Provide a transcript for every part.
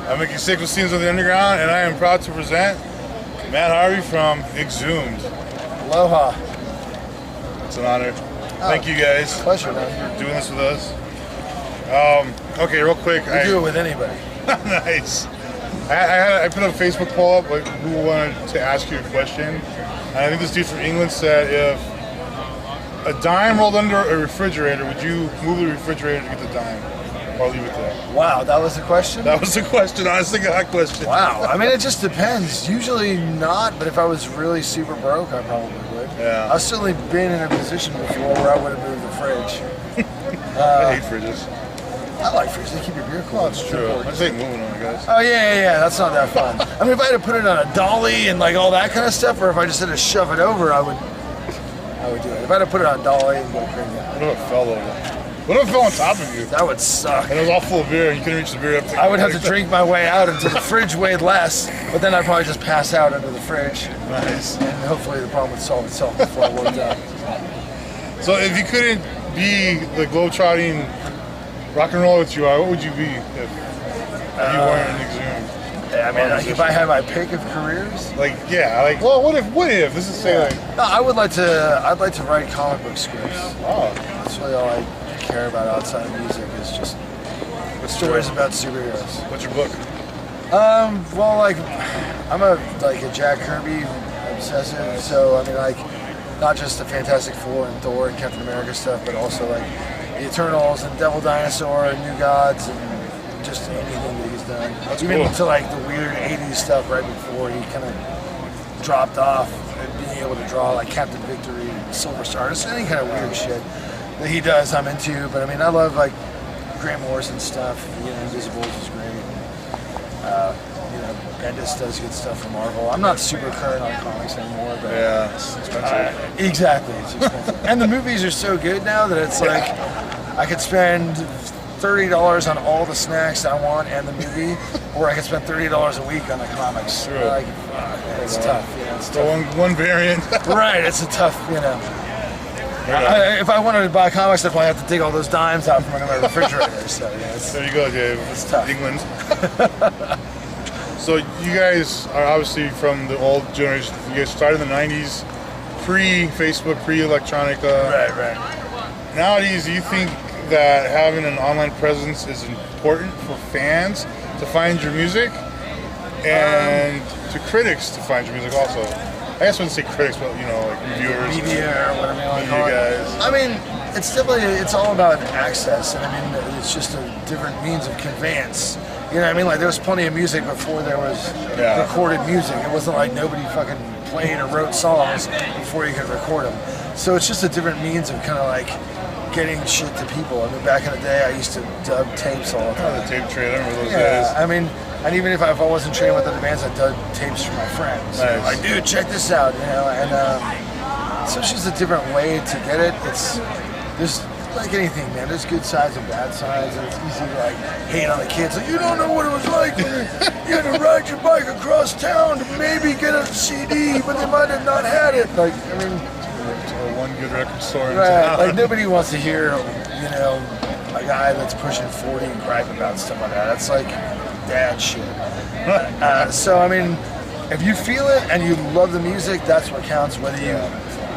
I'm making sick with scenes of the underground, and I am proud to present Matt Harvey from Exhumed. Aloha. It's an honor. Thank you guys. Pleasure, man. For doing this with us. Okay, real quick. You do it with anybody. Nice. I put a Facebook poll up, like, who wanted to ask you a question. And I think this dude from England said, if a dime rolled under a refrigerator, would you move the refrigerator to get the dime? Or leave it there? Wow, that was the question? That was the question. Honestly, God question. Wow. I mean, it just depends. Usually not, but if I was really super broke, I probably would. Yeah. I've certainly been in a position before where I would have moved the fridge. I hate fridges. I like fridges. They keep your beer cool. Oh, that's true. I just hate moving on, guys. Oh, yeah. That's not that fun. I mean, if I had to put it on a dolly and like all that kind of stuff, or if I just had to shove it over, I would do it. If I had to put it on a dolly and go crazy. What if it fell over? What if it fell on top of you? That would suck. And it was all full of beer and you couldn't reach the beer up to I would have to drink my way out until the fridge weighed less, but then I'd probably just pass out under the fridge. Nice. And hopefully the problem would solve itself before it worked out. So if you couldn't be the globetrotting rock and roller that you are, what would you be if you weren't an Exhumed? I mean, like, if I had my pick of careers, well, what if? This is say like. No, I'd like to write comic book scripts. Oh. That's really all I care about outside of music is just stories about superheroes. What's your book? Well, like, I'm a Jack Kirby obsessive, so I mean, like, not just the Fantastic Four and Thor and Captain America stuff, but also like the Eternals and Devil Dinosaur and New Gods and just anything that he's done. That's even cool. to like the weird 80s stuff right before he kind of dropped off and being able to draw like Captain Victory, Silver Star, just any kind of weird shit that he does I'm into. But I mean, I love like Grant Morrison stuff. Invisibles is great. Bendis does good stuff for Marvel. I'm not super current on comics anymore, but Yeah, it's expensive. exactly, it's expensive. And the movies are so good now that it's like I could spend $30 on all the snacks I want and the movie, or I could spend $30 a week on the comics. True. Like, it's tough. It's So tough. one variant. Right, it's a tough, if I wanted to buy comics, I'd probably have to dig all those dimes out from under my refrigerator. So There you go, Dave. It's tough. England. So you guys are obviously from the old generation. You guys started in the 90s, pre-Facebook, pre-electronica. Right. Nowadays, do you think that having an online presence is important for fans to find your music and to critics to find your music also? I guess I wouldn't say critics, but like reviewers, Media or whatever you want to media call it. guys. I mean, it's all about access, and I mean, it's just a different means of conveyance. You know what I mean? Like, there was plenty of music before there was recorded music. It wasn't like nobody fucking played or wrote songs before you could record them. So it's just a different means of kind of like getting shit to people. I mean, back in the day, I used to dub tapes all the time. The tape trade, I remember those Yeah, days. I mean, and even if I wasn't trained with other bands, I dub tapes for my friends. Nice. Like, dude, check this out, and so it's just a different way to get it. There's like anything, man. There's good sides and bad sides, and it's easy to like hate on the kids. Like, you don't know what it was like when you had to ride your bike across town to maybe get a CD, but they might have not had it. Like, I mean, Or one good record store in right? town. Like, nobody wants to hear, a guy that's pushing 40 and gripe about stuff like that. That's like dad shit. So I mean, if you feel it and you love the music, that's what counts. Whether you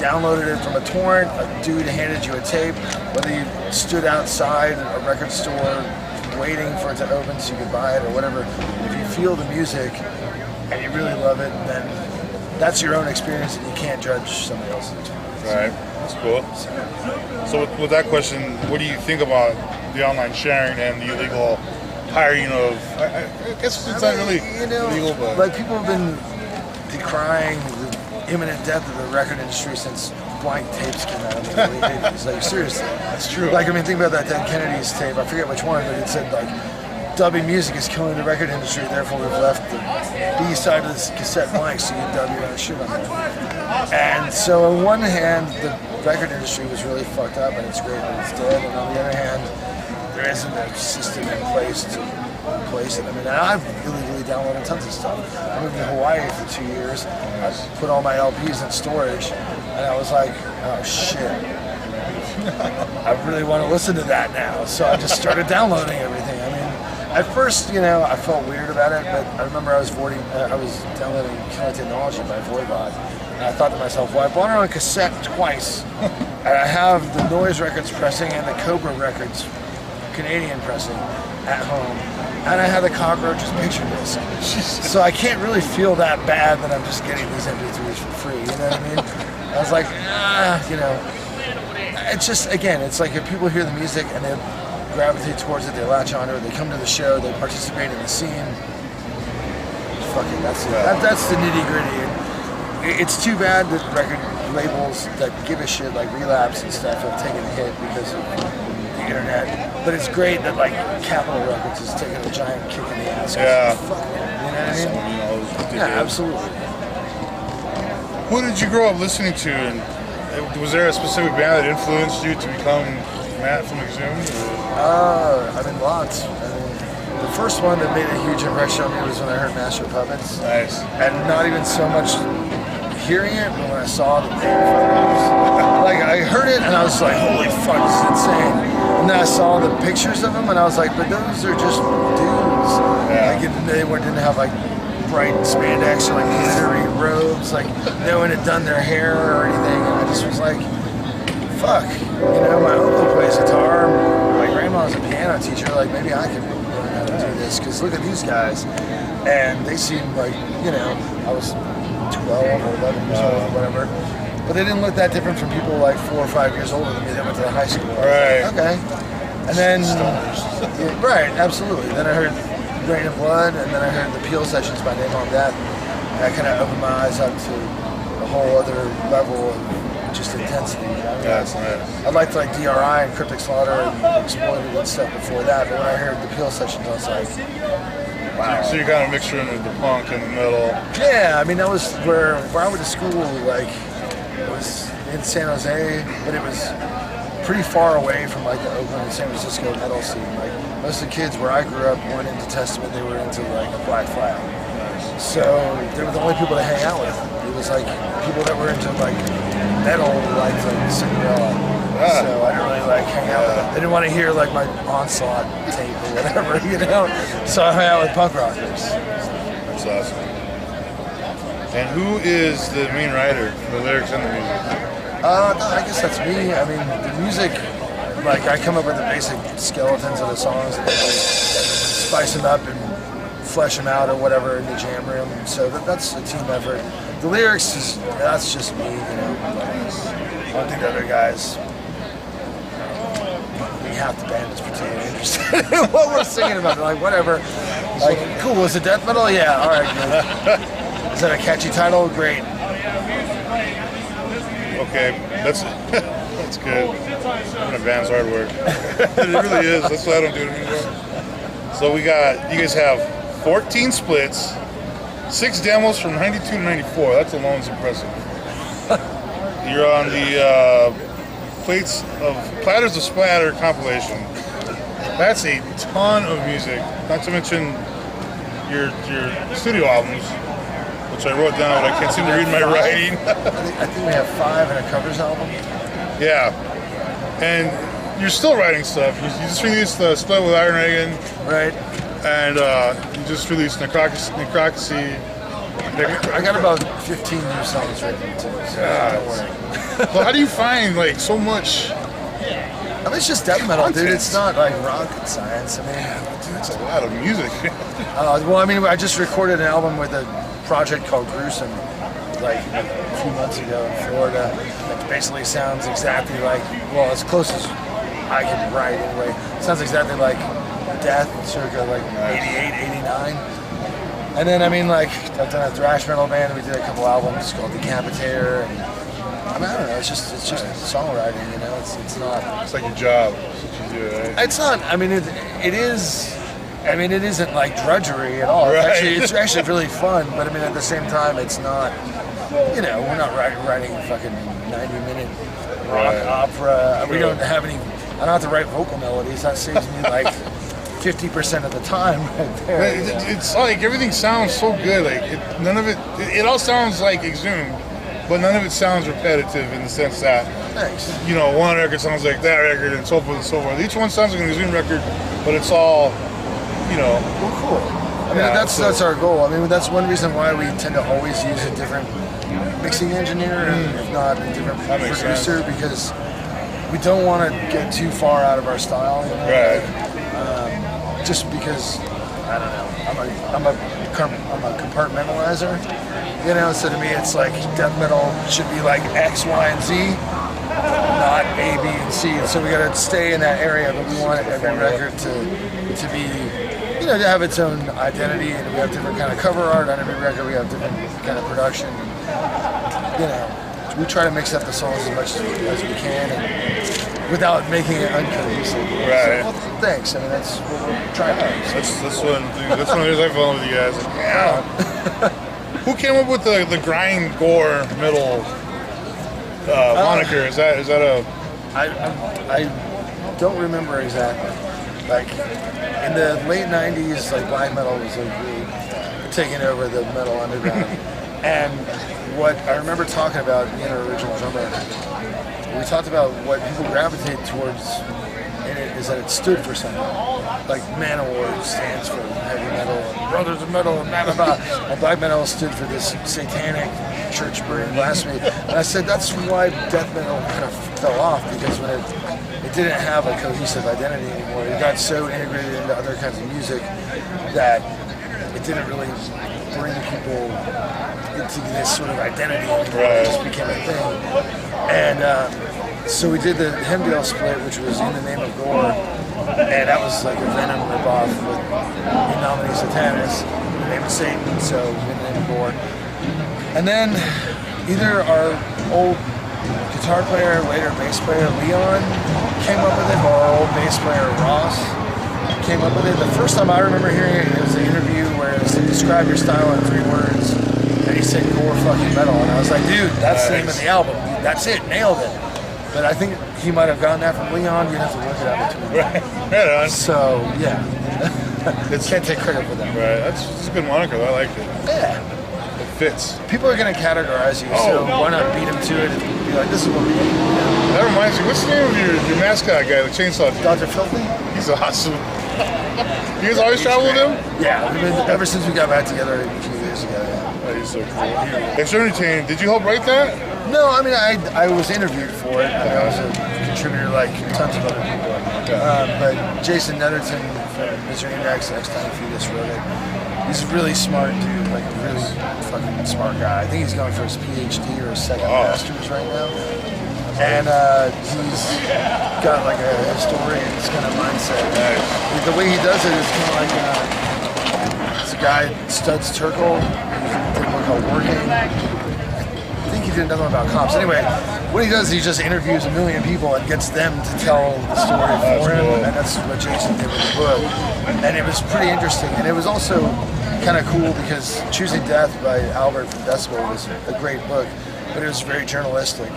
downloaded it from a torrent, a dude handed you a tape, whether you stood outside a record store waiting for it to open so you could buy it or whatever, if you feel the music and you really love it, then that's your own experience and you can't judge somebody else's experience. Right, that's cool. So with that question, what do you think about the online sharing and the illegal hiring of, I guess it's not really illegal, but... Like, people have been decrying the imminent death of the record industry since blank tapes came out in the early 80s. Like, seriously. That's true. Like, I mean, think about that Dead Kennedys tape. I forget which one, but it said, like, dubbing music is killing the record industry, therefore we've left the B side of this cassette blank so you can dub your own shit on there. And so on one hand, the record industry was really fucked up and it's great that it's dead, and on the other hand, there isn't a system in place to replace it. I mean, I've illegally downloaded tons of stuff. I moved to Hawaii for 2 years. I put all my LPs in storage, and I was like, oh shit. I really want to listen to that now. So I just started downloading everything. I mean, At first, you know, I felt weird about it, but I remember I was downloading Killer Technology by Voivod, and I thought to myself, well, I bought it on cassette twice, and I have the Noise Records pressing and the Cobra Records Canadian pressing at home, and I had the Cockroaches picture disc. So I can't really feel that bad that I'm just getting these MP3s for free, you know what I mean? I was like, you know, it's just, again, it's like if people hear the music and they gravitate towards it, they latch onto it, they come to the show, they participate in the scene. Fucking, that's the nitty gritty. It's too bad that record labels that give a shit like Relapse and stuff have taken a hit because of the internet. But it's great that like Capitol Records is taking a giant kick in the ass. Yeah. Fuck it, you know what I mean? Yeah, absolutely. Who did you grow up listening to, and was there a specific band that influenced you to become Matt from Exhumed? I mean, lots. I mean, the first one that made a huge impression on me was when I heard Master of Puppets. Nice. And not even so much hearing it, but when I saw the photos. Like, I heard it and I was like, holy fuck, this is insane. And then I saw the pictures of them and I was like, but those are just dudes. Yeah. Like, they didn't have like bright spandex or like glittery robes, like no one had done their hair or anything, and I just was like, fuck, you know, my uncle plays guitar, my grandma's a piano teacher, like maybe I can learn how to do this, because look at these guys, and they seemed like, you know, I was 12 or 11 years old or whatever, but they didn't look that different from people like 4 or 5 years older than me that went to the high school. Right. Okay. And then, yeah, right, absolutely, then I heard Rain and Blood, and then I heard the Peel Sessions by Name on Death, and that kind of opened my eyes up to a whole other level of just intensity. You know? That's nice. I liked like DRI and Cryptic Slaughter and Exploited and stuff before that, but when I heard the Peel Sessions, I was like, wow. So you're kind of mixing the punk and the metal. Yeah, I mean, that was where I went to school, like, it was in San Jose, but it was pretty far away from like the Oakland and San Francisco metal scene. Like most of the kids where I grew up weren't into Testament, they were into like Black Flag. So they were the only people to hang out with. It was like people that were into like metal, like Cinderella. So I didn't really like hang out with them. They didn't want to hear like my Onslaught tape or whatever, you know? So I hung out with punk rockers. That's awesome. And who is the main writer for the lyrics and the music? I guess that's me. I mean, the music, like I come up with the basic skeletons of the songs and then spice them up and flesh them out or whatever in the jam room. So that's a team effort. The lyrics, that's just me, you know. I don't think the other guys, half the band is particularly interested in what we're singing about. They're like, whatever. Like, cool, is it death metal? Yeah, all right, good. Is that a catchy title? Great. Okay, that's good. Having a band's hard work. It really is. That's why I don't do it anymore. So you guys have 14 splits, 6 demos from 92 to 94. That's alone impressive. You're on the Platters of Splatter compilation. That's a ton of music. Not to mention your studio albums, which I wrote down, but I can't seem to read my writing. I think we have 5 and a covers album. Yeah, and you're still writing stuff. You just released the Split with Iron Reagan. Right. And you just released Necrocracy. I got about 15 new songs written too, so don't worry. Well, how do you find like so much? I mean, it's just death metal, content. dude. It's not like rocket science. I mean, Dude, that's a lot of music. well, I mean, I just recorded an album with a project called Gruesome, like a few months ago in Florida. That basically sounds exactly like, well, as close as I can write anyway. It sounds exactly like Death, circa like 88, 89. And then, I mean, like, I've done a thrash metal band. We did a couple albums called Decapitator. And, I mean, I don't know. It's just songwriting, you know. It's not. It's like your job. It's what you do, right? It's not. I mean, it is. I mean, it isn't like drudgery at all. Right. It's actually really fun. But I mean, at the same time, it's not. You know, we're not writing fucking 90-minute rock opera. We don't have any. I don't have to write vocal melodies. That saves me like 50% of the time right there. It's like everything sounds so good. Like none of it. It all sounds like Exhumed, but none of it sounds repetitive in the sense that, you know, one record sounds like that record and so forth and so forth. Each one sounds like an Exhumed record, but it's all Well, cool. I mean, that's our goal. I mean, that's one reason why we tend to always use a different mixing engineer, if not a different producer, because we don't want to get too far out of our style. Right. Just because, I don't know, I'm a compartmentalizer. So to me, it's like death metal should be like X, Y, and Z, not A, B, and C. And so we got to stay in that area, but we want every record to be, to have its own identity, and we have different kind of cover art on every record. We have different kind of production. We try to mix up the songs as much as we can, and without making it uncohesive. Right. So, well, thanks. I mean, that's what we're trying to do. That's one of the reasons I fell in with you guys. Yeah. Who came up with the grind gore metal moniker? Is that a? I don't remember exactly. Like in the late '90s, like black metal was like really taking over the metal underground. And what I remember talking about being our original drummer, we talked about what people gravitate towards in it is that it stood for something. Like Manowar stands for heavy metal, and Brothers of Metal, and blah, blah, blah. And black metal stood for this satanic church burning blasphemy. And I said that's why death metal kind of fell off, because when it didn't have a cohesive identity anymore. It got so integrated into other kinds of music that it didn't really bring people into this sort of identity anymore. It just became a thing. And so we did the Hemdale split, which was In the Name of Gore, and that was like a Venom ripoff with In Nomine Satanis, In the Name of Satan, so In the Name of Gore. And then either our old guitar player, later bass player Leon came up with it, or our old bass player Ross came up with it. The first time I remember hearing it, it was an interview where it said, describe your style in 3 words, and he said gore fucking metal, and I was like, dude, that's the name of the album. That's it, nailed it. But I think he might have gotten that from Leon. You'd have to look it up between them. Right on. So yeah, can't take credit for that. Right, that's a good moniker. I liked it. Yeah. Fits. People are going to categorize you, so why not beat them to it and be like, this is what we do. That reminds me, what's the name of your mascot guy, the chainsaw dude? Dr. Filthy? He's awesome. You guys always travel with him? Yeah, ever since we got back together a few years ago. Yeah. Oh, he's so cool. Exhumed, did you help write that? No, I mean, I was interviewed for it. I was a contributor like tons of other people. But Jason Netherton from Misery Index, X-Time Fetus wrote it. He's a really smart dude, like a really fucking smart guy. I think he's going for his PhD or his second master's right now. And he's got like a historian's kind of mindset. Nice. The way he does it is kind of like it's a guy, Studs Terkel, who did one called Working. I think he did another one about cops. Anyway, what he does is he just interviews a million people and gets them to tell the story for him. Cool. And that's what Jason did with the book. And it was pretty interesting. And it was also kind of cool because Choosing Death by Albert from Decibel was a great book, but it was very journalistic.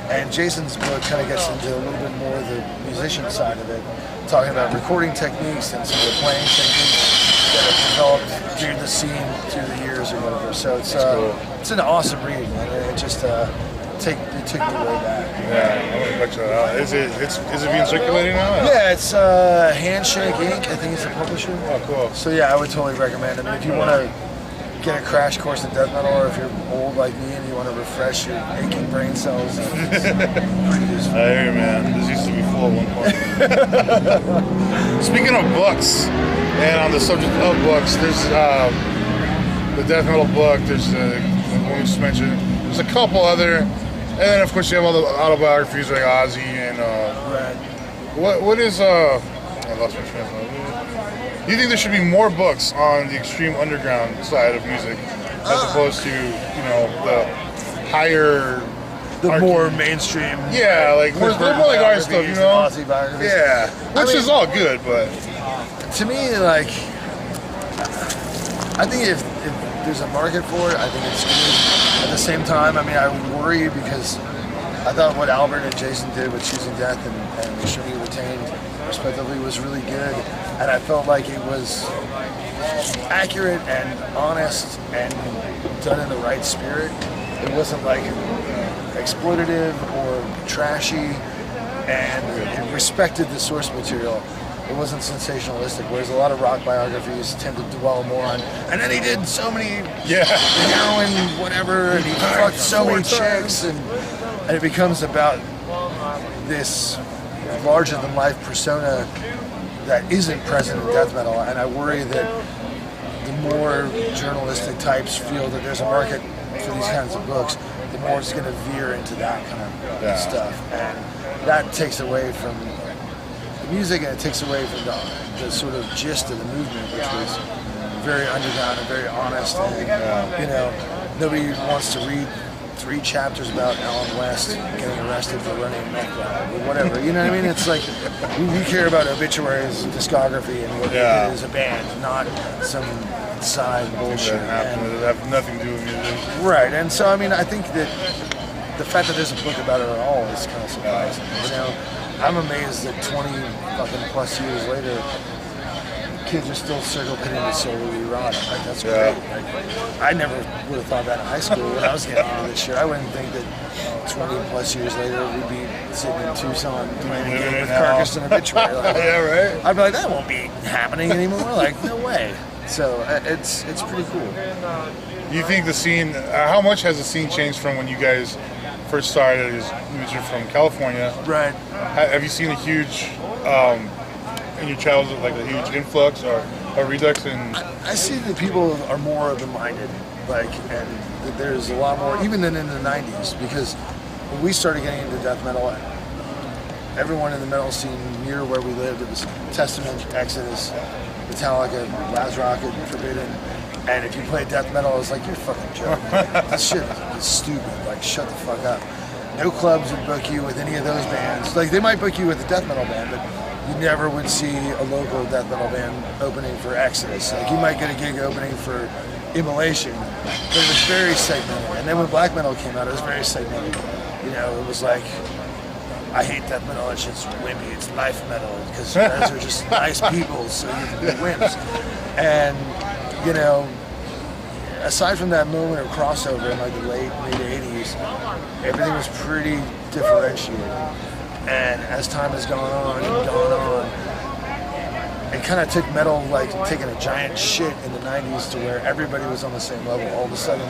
And Jason's book kind of gets into a little bit more of the musician side of it, talking about recording techniques and some of the playing techniques that have developed through the scene through the years or whatever. So it's cool. It's an awesome read, man. It just it took me way back. Yeah, I'm gonna check that out. Is it being circulated now? Yeah, it's Handshake Inc. I think it's the publisher. Oh, cool. So yeah, I would totally recommend it. I mean, if you want to get a crash course in death metal, or if you're old like me and you want to refresh your aching brain cells, it's pretty useful. I hear you, man. This used to be full at one point. Speaking of books, and on the subject of books, there's the death metal book. There's the one we just mentioned. There's a couple other, and then of course you have all the autobiographies like Ozzy and Right. what is I lost my train of thought. Do you think there should be more books on the extreme underground side of music as opposed to, the higher, more mainstream? Yeah, like more like our stuff, Ozzy biographies. Yeah, which is all good, but to me, like, I think if there's a market for it, I think it's good. At the same time, I mean, I would worry because I thought what Albert and Jason did with Choosing Death and Extremely Retained, respectively, was really good. And I felt like it was accurate and honest and done in the right spirit. It wasn't like exploitative or trashy, and it respected the source material. It wasn't sensationalistic, whereas a lot of rock biographies tend to dwell more on, and then he did so many heroin, whatever, and he fucked so many chicks, and it becomes about this larger-than-life persona that isn't present in death metal, and I worry that the more journalistic types feel that there's a market for these kinds of books, the more it's going to veer into that kind of stuff, and that takes away from the music, and it takes away from the sort of gist of the movement, which was very underground and very honest, and you know, nobody wants to read 3 chapters about Alan West getting arrested for running a meth lab or whatever. You know what I mean? It's like we care about Obituary's discography and what they did as a band, not some side bullshit. That have nothing to do with music. Right, and so I mean, I think that the fact that there's a book about it at all is kind of surprising. You know, I'm amazed that 20 fucking plus years later, kids are still circle pitting the Solar Rod. Like, that's great. Like, I never would have thought that in high school when I was getting into this shit. I wouldn't think that 20 plus years later we'd be sitting in Tucson playing a game with Carcass and Obituary. Like, right. I'd be like, that won't be happening anymore. Like, no way. So it's pretty cool. You think the scene? How much has the scene changed from when you guys first started? You're from California, right? Have you seen a huge? In your childhood, like a huge influx or redux in? I see that people are more open-minded, like, and that there's a lot more, even than in the 90s, because when we started getting into death metal, everyone in the metal scene near where we lived, it was Testament, Exodus, Metallica, Laz Rocket, Forbidden, and if you played death metal, I was like, you're fucking joking. This shit is stupid, like, shut the fuck up. No clubs would book you with any of those bands. Like, they might book you with a death metal band, but you never would see a local death metal band opening for Exodus. Like, you might get a gig opening for Immolation, but it was very segmented. And then when black metal came out, it was very segmented. You know, it was like, I hate death metal, that shit's wimpy, it's life metal, because you guys are just nice people, so you're wimps. And, you know, aside from that moment of crossover in like the late, mid-80s, everything was pretty differentiated. And as time has gone on, it kind of took metal like taking a giant shit in the 90s to where everybody was on the same level. All of a sudden,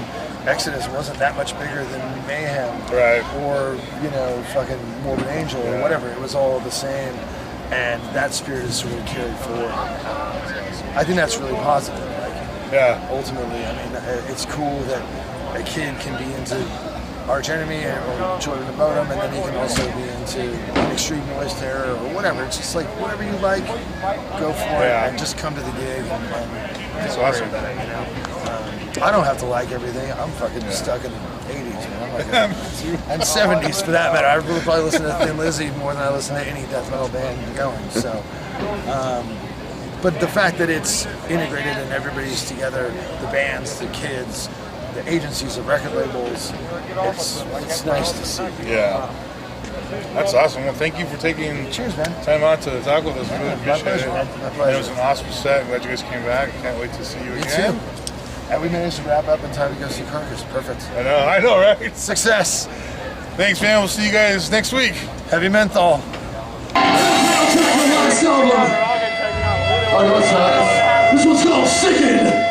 Exodus wasn't that much bigger than Mayhem, right? Or, you know, fucking Morbid Angel or whatever. It was all the same, and that spirit is sort of carried forward. I think that's really positive. Like, ultimately, I mean, it's cool that a kid can be into Arch Enemy or Jordan the Modem, and then he can also be into Extreme Noise Terror or whatever. It's just like, whatever you like, go for it, and just come to the gig and that's awesome. About it, you know? I don't have to like everything. I'm fucking stuck in the 80s, man. Like and 70s for that matter. I would probably listen to Thin Lizzy more than I listen to any death metal band going. So, but the fact that it's integrated and everybody's together, the bands, the kids, the agencies, the record labels, it's nice to see. Yeah. That's awesome. Well, thank you for taking time out to talk with us. I really appreciate it. My pleasure. It was an awesome set. I'm glad you guys came back. Can't wait to see you again. Me too. And we managed to wrap up in time to go see Carcass. Perfect. I know, right? Success. Thanks, man. We'll see you guys next week. Heavy Menthol. This one's called Sickened.